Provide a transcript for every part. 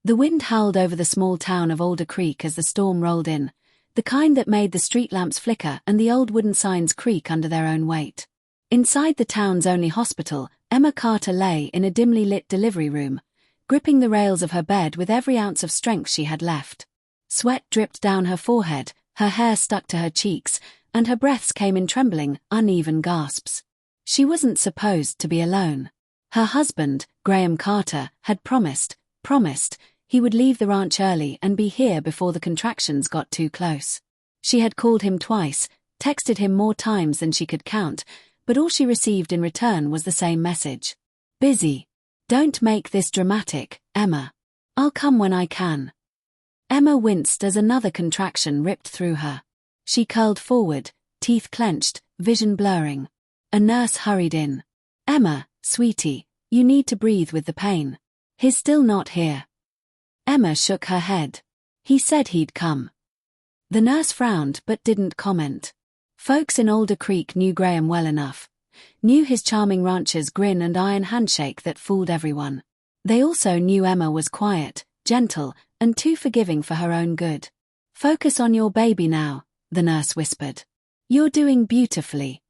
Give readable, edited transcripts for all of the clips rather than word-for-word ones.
The wind howled over the small town of Alder Creek as the storm rolled in, the kind that made the street lamps flicker and the old wooden signs creak under their own weight. Inside the town's only hospital, Emma Carter lay in a dimly lit delivery room, gripping the rails of her bed with every ounce of strength she had left. Sweat dripped down her forehead, her hair stuck to her cheeks, and her breaths came in trembling, uneven gasps. She wasn't supposed to be alone. Her husband, Graham Carter, had promised he would leave the ranch early and be here before the contractions got too close. She had called him twice, texted him more times than she could count, but all she received in return was the same message. Busy. Don't make this dramatic, Emma. I'll come when I can. Emma winced as another contraction ripped through her. She curled forward, teeth clenched, vision blurring. A nurse hurried in. Emma, sweetie, you need to breathe with the pain. He's still not here. Emma shook her head. He said he'd come. The nurse frowned but didn't comment. Folks in Alder Creek knew Graham well enough. Knew his charming rancher's grin and iron handshake that fooled everyone. They also knew Emma was quiet, gentle, and too forgiving for her own good. Focus on your baby now, the nurse whispered. You're doing beautifully.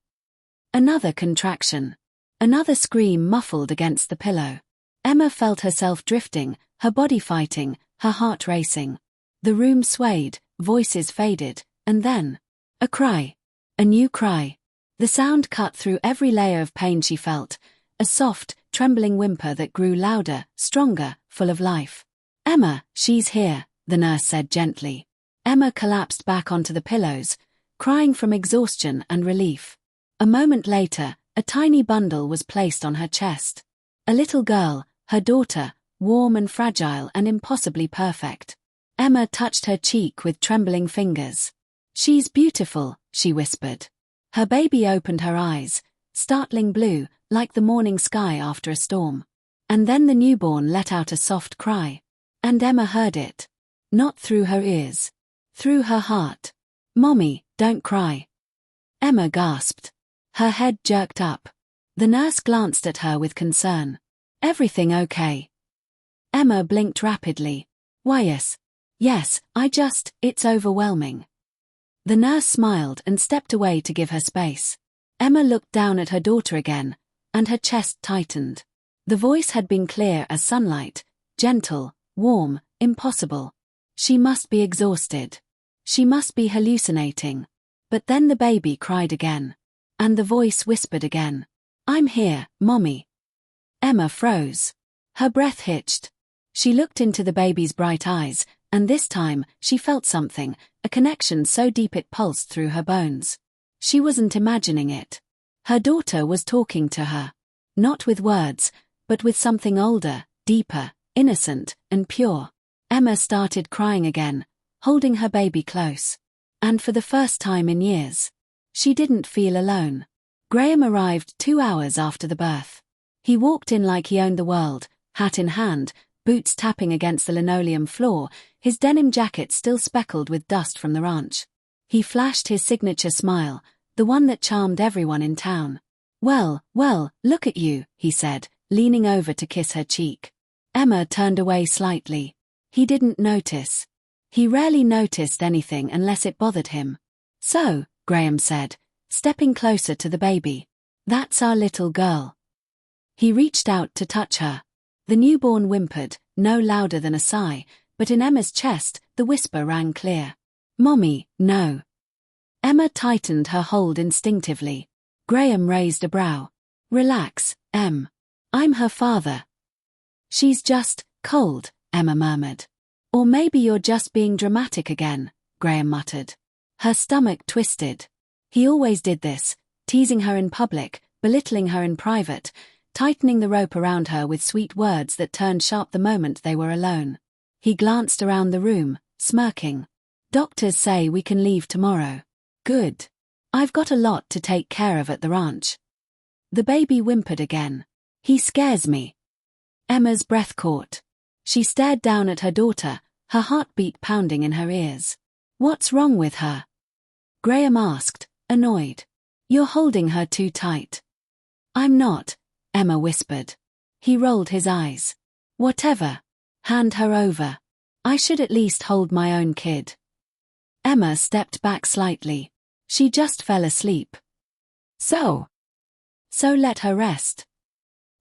Another contraction. Another scream muffled against the pillow. Emma felt herself drifting, her body fighting, her heart racing. The room swayed, voices faded, and then a cry. A new cry. The sound cut through every layer of pain she felt, a soft, trembling whimper that grew louder, stronger, full of life. Emma, she's here, the nurse said gently. Emma collapsed back onto the pillows, crying from exhaustion and relief. A moment later, a tiny bundle was placed on her chest. A little girl, her daughter, warm and fragile and impossibly perfect. Emma touched her cheek with trembling fingers. She's beautiful, she whispered. Her baby opened her eyes, startling blue, like the morning sky after a storm. And then the newborn let out a soft cry. And Emma heard it. Not through her ears. Through her heart. Mommy, don't cry. Emma gasped. Her head jerked up. The nurse glanced at her with concern. Everything okay? Emma blinked rapidly. Why yes, it's overwhelming. The nurse smiled and stepped away to give her space. Emma looked down at her daughter again, and her chest tightened. The voice had been clear as sunlight, gentle, warm, impossible. She must be exhausted. She must be hallucinating. But then the baby cried again. And the voice whispered again. I'm here, Mommy. Emma froze. Her breath hitched. She looked into the baby's bright eyes, and this time, she felt something, a connection so deep it pulsed through her bones. She wasn't imagining it. Her daughter was talking to her. Not with words, but with something older, deeper, innocent, and pure. Emma started crying again, holding her baby close. And for the first time in years, she didn't feel alone. Graham arrived 2 hours after the birth. He walked in like he owned the world, hat in hand, boots tapping against the linoleum floor, his denim jacket still speckled with dust from the ranch. He flashed his signature smile, the one that charmed everyone in town. Well, look at you, he said, leaning over to kiss her cheek. Emma turned away slightly. He didn't notice. He rarely noticed anything unless it bothered him. So, Graham said, stepping closer to the baby. That's our little girl. He reached out to touch her. The newborn whimpered, no louder than a sigh, but in Emma's chest, the whisper rang clear. Mommy, no. Emma tightened her hold instinctively. Graham raised a brow. Relax, Em. I'm her father. She's just cold, Emma murmured. Or maybe you're just being dramatic again, Graham muttered. Her stomach twisted. He always did this, teasing her in public, belittling her in private, tightening the rope around her with sweet words that turned sharp the moment they were alone. He glanced around the room, smirking. Doctors say we can leave tomorrow. Good. I've got a lot to take care of at the ranch. The baby whimpered again. He scares me. Emma's breath caught. She stared down at her daughter, her heartbeat pounding in her ears. What's wrong with her? Graham asked, annoyed. You're holding her too tight. I'm not, Emma whispered. He rolled his eyes. Whatever. Hand her over. I should at least hold my own kid. Emma stepped back slightly. She just fell asleep. So let her rest.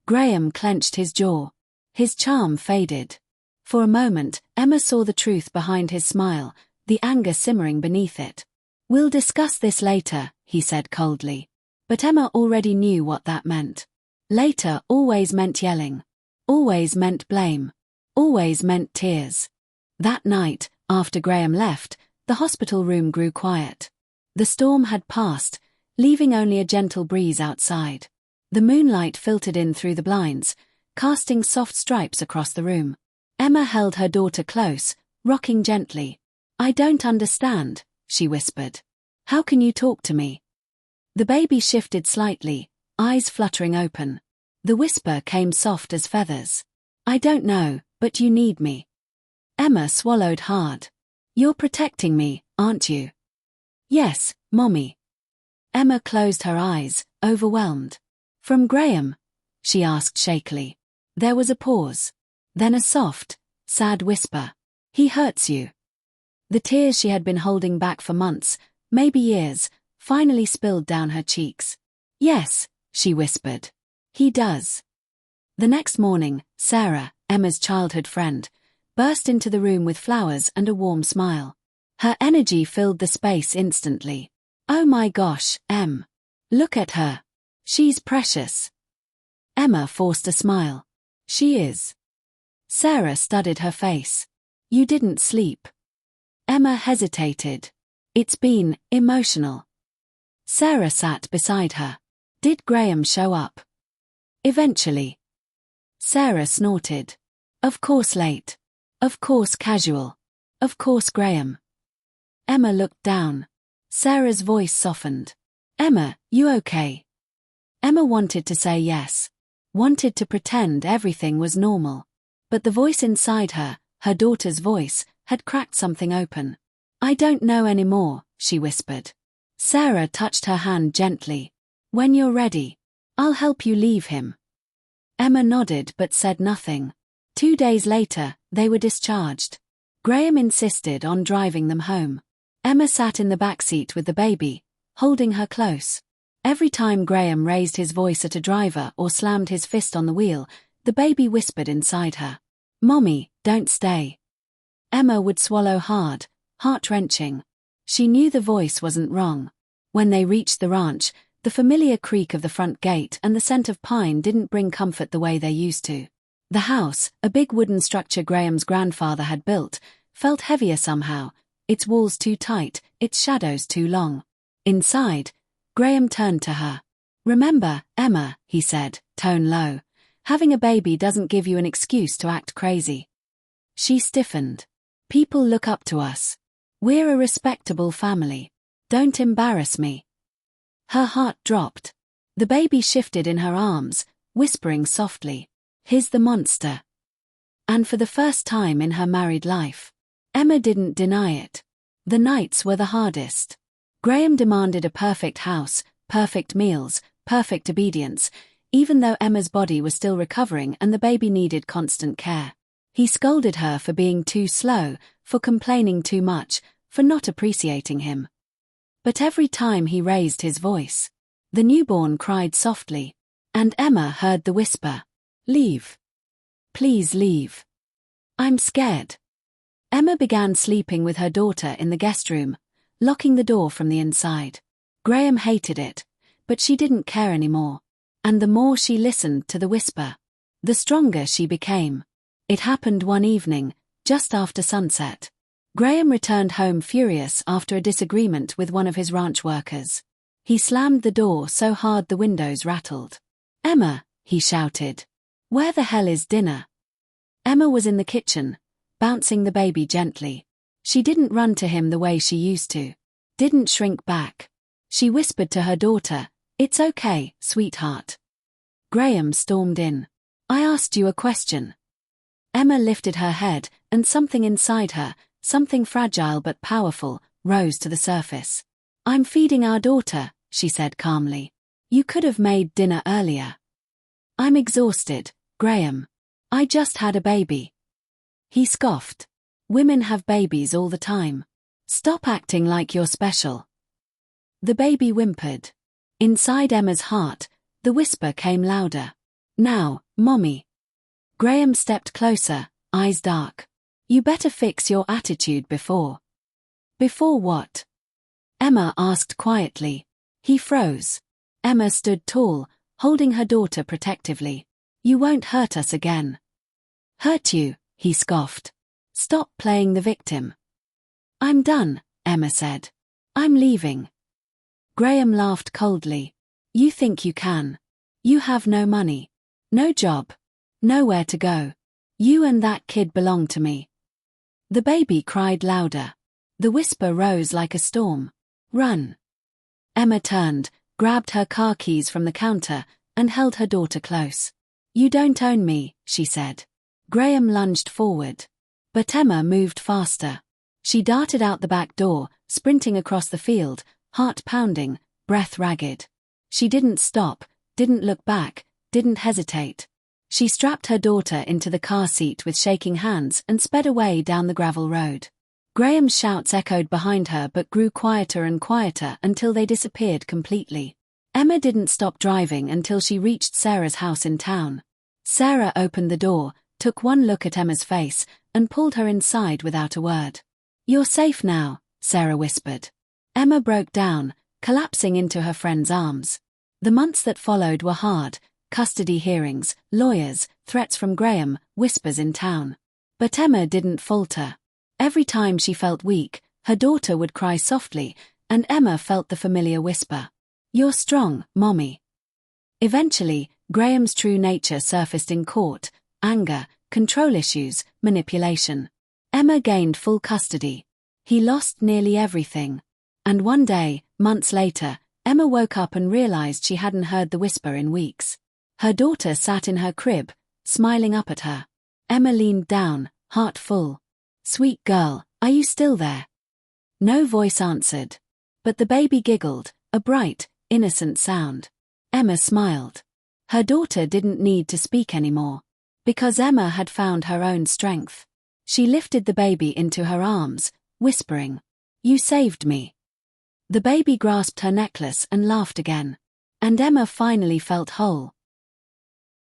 Graham clenched his jaw. His charm faded. For a moment, Emma saw the truth behind his smile, the anger simmering beneath it. We'll discuss this later, he said coldly. But Emma already knew what that meant. Later always meant yelling. Always meant blame. Always meant tears. That night, after Graham left, the hospital room grew quiet. The storm had passed, leaving only a gentle breeze outside. The moonlight filtered in through the blinds, casting soft stripes across the room. Emma held her daughter close, rocking gently. I don't understand, she whispered. How can you talk to me? The baby shifted slightly, eyes fluttering open. The whisper came soft as feathers. I don't know, but you need me. Emma swallowed hard. You're protecting me, aren't you? Yes, Mommy. Emma closed her eyes, overwhelmed. From Graham? She asked shakily. There was a pause. Then a soft, sad whisper. He hurts you. The tears she had been holding back for months, maybe years, finally spilled down her cheeks. Yes, she whispered. He does. The next morning, Sarah, Emma's childhood friend, burst into the room with flowers and a warm smile. Her energy filled the space instantly. Oh my gosh, Em. Look at her. She's precious. Emma forced a smile. She is. Sarah studied her face. You didn't sleep. Emma hesitated. It's been emotional. Sarah sat beside her. Did Graham show up? Eventually. Sarah snorted. Of course late. Of course casual. Of course Graham. Emma looked down. Sarah's voice softened. Emma, you okay? Emma wanted to say yes. Wanted to pretend everything was normal. But the voice inside her, her daughter's voice, had cracked something open. I don't know anymore, she whispered. Sarah touched her hand gently. When you're ready, I'll help you leave him. Emma nodded but said nothing. 2 days later, they were discharged. Graham insisted on driving them home. Emma sat in the back seat with the baby, holding her close. Every time Graham raised his voice at a driver or slammed his fist on the wheel, the baby whispered inside her. Mommy, don't stay. Emma would swallow hard, heart-wrenching. She knew the voice wasn't wrong. When they reached the ranch, the familiar creak of the front gate and the scent of pine didn't bring comfort the way they used to. The house, a big wooden structure Graham's grandfather had built, felt heavier somehow, its walls too tight, its shadows too long. Inside, Graham turned to her. Remember, Emma, he said, tone low. Having a baby doesn't give you an excuse to act crazy. She stiffened. People look up to us. We're a respectable family. Don't embarrass me. Her heart dropped. The baby shifted in her arms, whispering softly. He's the monster. And for the first time in her married life, Emma didn't deny it. The nights were the hardest. Graham demanded a perfect house, perfect meals, perfect obedience, even though Emma's body was still recovering and the baby needed constant care. He scolded her for being too slow, for complaining too much, for not appreciating him. But every time he raised his voice, the newborn cried softly, and Emma heard the whisper, "Leave. Please leave. I'm scared." Emma began sleeping with her daughter in the guest room, locking the door from the inside. Graham hated it, but she didn't care anymore. And the more she listened to the whisper, the stronger she became. It happened one evening, just after sunset. Graham returned home furious after a disagreement with one of his ranch workers. He slammed the door so hard the windows rattled. "Emma," he shouted, "where the hell is dinner?" Emma was in the kitchen, bouncing the baby gently. She didn't run to him the way she used to. Didn't shrink back. She whispered to her daughter, "It's okay, sweetheart." Graham stormed in. "I asked you a question." Emma lifted her head, and something inside her, something fragile but powerful, rose to the surface. "I'm feeding our daughter," she said calmly. "You could have made dinner earlier." "I'm exhausted, Graham. I just had a baby." He scoffed. Women have babies all the time. Stop acting like you're special. The baby whimpered. Inside Emma's heart, the whisper came louder. Now, Mommy. Graham stepped closer, eyes dark. You better fix your attitude before. Before what? Emma asked quietly. He froze. Emma stood tall, holding her daughter protectively. You won't hurt us again. Hurt you, he scoffed. Stop playing the victim. I'm done, Emma said. I'm leaving. Graham laughed coldly. You think you can. You have no money. No job. Nowhere to go. You and that kid belong to me. The baby cried louder. The whisper rose like a storm. Run. Emma turned, grabbed her car keys from the counter, and held her daughter close. You don't own me, she said. Graham lunged forward. But Emma moved faster. She darted out the back door, sprinting across the field, heart pounding, breath ragged. She didn't stop, didn't look back, didn't hesitate. She strapped her daughter into the car seat with shaking hands and sped away down the gravel road. Graham's shouts echoed behind her but grew quieter and quieter until they disappeared completely. Emma didn't stop driving until she reached Sarah's house in town. Sarah opened the door, took one look at Emma's face, and pulled her inside without a word. You're safe now, Sarah whispered. Emma broke down, collapsing into her friend's arms. The months that followed were hard. Custody hearings, lawyers, threats from Graham, whispers in town. But Emma didn't falter. Every time she felt weak, her daughter would cry softly, and Emma felt the familiar whisper. You're strong, Mommy. Eventually, Graham's true nature surfaced in court: anger, control issues, manipulation. Emma gained full custody. He lost nearly everything. And one day, months later, Emma woke up and realized she hadn't heard the whisper in weeks. Her daughter sat in her crib, smiling up at her. Emma leaned down, heart full. Sweet girl, are you still there? No voice answered. But the baby giggled, a bright, innocent sound. Emma smiled. Her daughter didn't need to speak anymore. Because Emma had found her own strength. She lifted the baby into her arms, whispering, You saved me. The baby grasped her necklace and laughed again. And Emma finally felt whole.